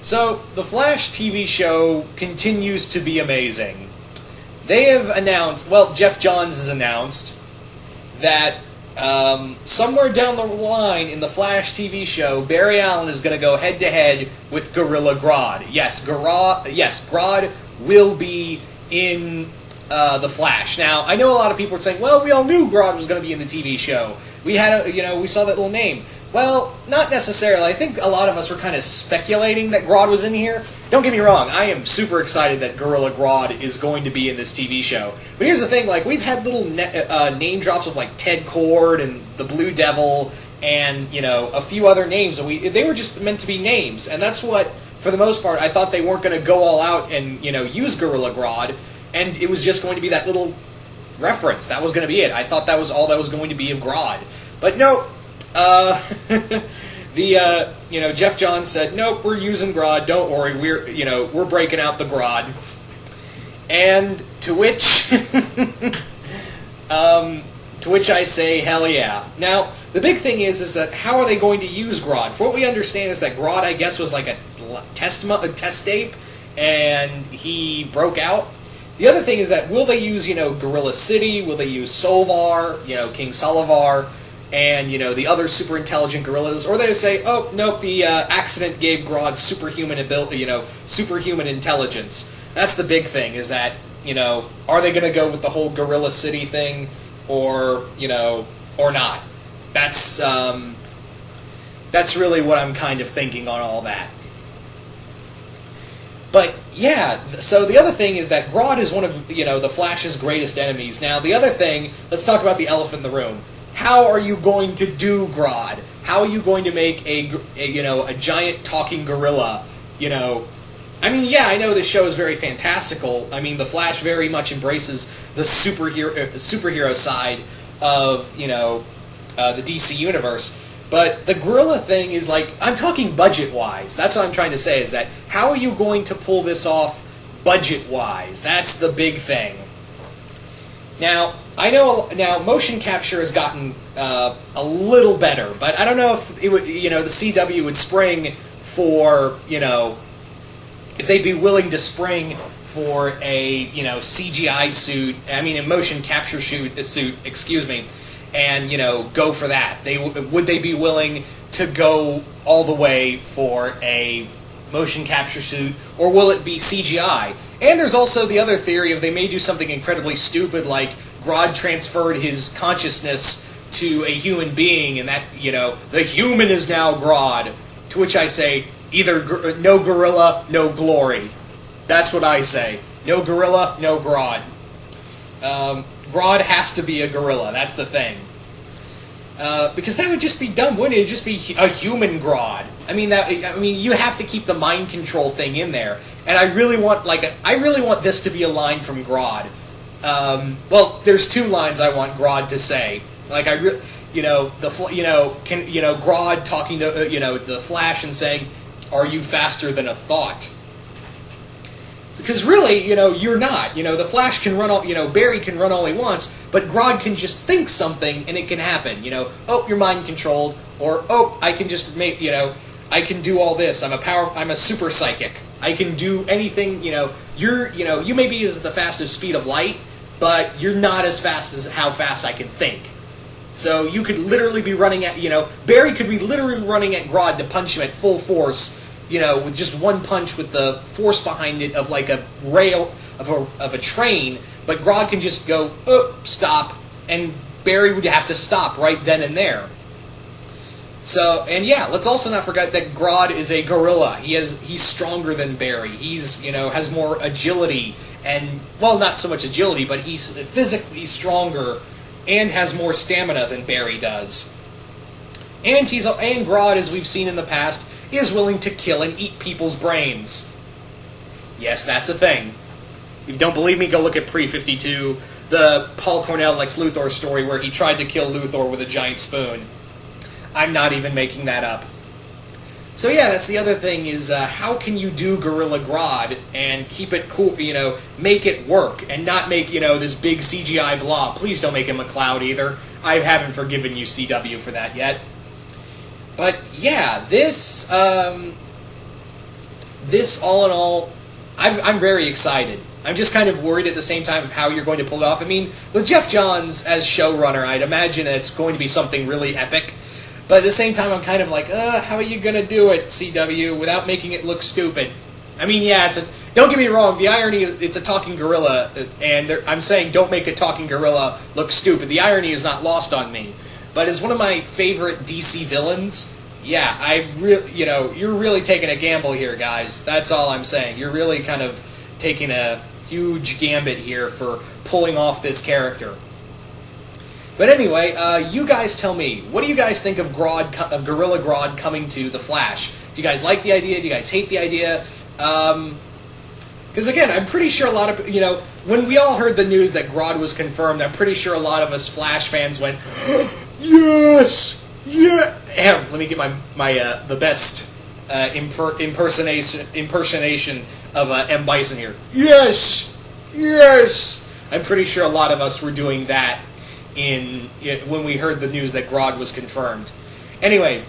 So, the Flash TV show continues to be amazing. They have announced, well, Jeff Johns has announced that somewhere down the line in the Flash TV show, Barry Allen is going to go head-to-head with Gorilla Grodd. Yes, Grodd will be in the Flash. Now, I know a lot of people are saying, well, we all knew Grodd was going to be in the TV show. We had we saw that little name. Well, not necessarily. I think a lot of us were kind of speculating that Grodd was in here. Don't get me wrong, I am super excited that Gorilla Grodd is going to be in this TV show. But here's the thing, like, we've had little name drops of, like, Ted Kord and the Blue Devil and, a few other names. And they were just meant to be names. And that's what, for the most part, I thought they weren't going to go all out and, use Gorilla Grodd. And it was just going to be that little reference. That was going to be it. I thought that was all that was going to be of Grodd. But no, Jeff Johns said, nope, we're using Grodd, don't worry, we're breaking out the Grodd. And to which, I say, hell yeah. Now, the big thing is that how are they going to use Grodd? For what we understand is that Grodd, I guess, was like a test tape, and he broke out. The other thing is that will they use, Gorilla City? Will they use Solvar, King Solivar? And, the other super intelligent gorillas, or they just say, oh, nope, the accident gave Grodd superhuman ability, superhuman intelligence. That's the big thing, is that, are they going to go with the whole Gorilla City thing, or not? That's really what I'm kind of thinking on all that. But, yeah, so the other thing is that Grodd is one of, the Flash's greatest enemies. Now, the other thing, let's talk about the elephant in the room. How are you going to do Grodd? How are you going to make a giant talking gorilla? I mean, yeah, I know this show is very fantastical. I mean, the Flash very much embraces the superhero side of the DC universe. But the gorilla thing is like, I'm talking budget wise. That's what I'm trying to say. Is that how are you going to pull this off budget wise? That's the big thing. Now, I know motion capture has gotten a little better, but I don't know if it would, the CW would spring for, if they'd be willing to spring for a, CGI suit, a motion capture suit, and, go for that. Would they be willing to go all the way for a motion capture suit, or will it be CGI? And there's also the other theory of they may do something incredibly stupid, like Grodd transferred his consciousness to a human being, and that, the human is now Grodd. To which I say, either no gorilla, no glory. That's what I say. No gorilla, no Grodd. Grodd has to be a gorilla, that's the thing. Because that would just be dumb, wouldn't it? It'd just be a human Grodd. You have to keep the mind control thing in there. And I really want this to be a line from Grodd. Well, there's two lines I want Grodd to say. Like Grodd talking to the Flash and saying, "Are you faster than a thought?" Because really, you're not. The Flash can run all. Barry can run all he wants, but Grodd can just think something and it can happen. Oh, you're mind controlled, or oh, I can just make. I can do all this. I'm a super psychic. I can do anything. You may be as the fastest speed of light, but you're not as fast as how fast I can think. So you could literally be running at, Barry could be literally running at Grodd to punch him at full force, with just one punch with the force behind it of like a rail of a train, but Grodd can just go, stop, and Barry would have to stop right then and there. So, and yeah, let's also not forget that Grodd is a gorilla. He's stronger than Barry. He's, has more agility, and, well, not so much agility, but he's physically stronger and has more stamina than Barry does. And Grodd, as we've seen in the past, is willing to kill and eat people's brains. Yes, that's a thing. If you don't believe me, go look at Pre-52, the Paul Cornell Lex Luthor story where he tried to kill Luthor with a giant spoon. I'm not even making that up. So yeah, that's the other thing is, how can you do Gorilla Grodd and keep it cool, make it work, and not make, this big CGI blob. Please don't make him a cloud either. I haven't forgiven you, CW, for that yet. But yeah, this this, all in all, I'm very excited. I'm just kind of worried at the same time of how you're going to pull it off. I mean, with Jeff Johns as showrunner, I'd imagine that it's going to be something really epic. But at the same time, I'm kind of like, how are you going to do it, CW, without making it look stupid? I mean, yeah, don't get me wrong, the irony is it's a talking gorilla, and I'm saying don't make a talking gorilla look stupid. The irony is not lost on me. But as one of my favorite DC villains, yeah, you're really taking a gamble here, guys. That's all I'm saying. You're really kind of taking a huge gambit here for pulling off this character. But anyway, you guys tell me, what do you guys think of Gorilla Grodd coming to The Flash? Do you guys like the idea? Do you guys hate the idea? Because again, I'm pretty sure a lot of, when we all heard the news that Grodd was confirmed, I'm pretty sure a lot of us Flash fans went, yes! Yeah! Let me get the best impersonation of M. Bison here. Yes! Yes! I'm pretty sure a lot of us were doing that when we heard the news that Grodd was confirmed. Anyway,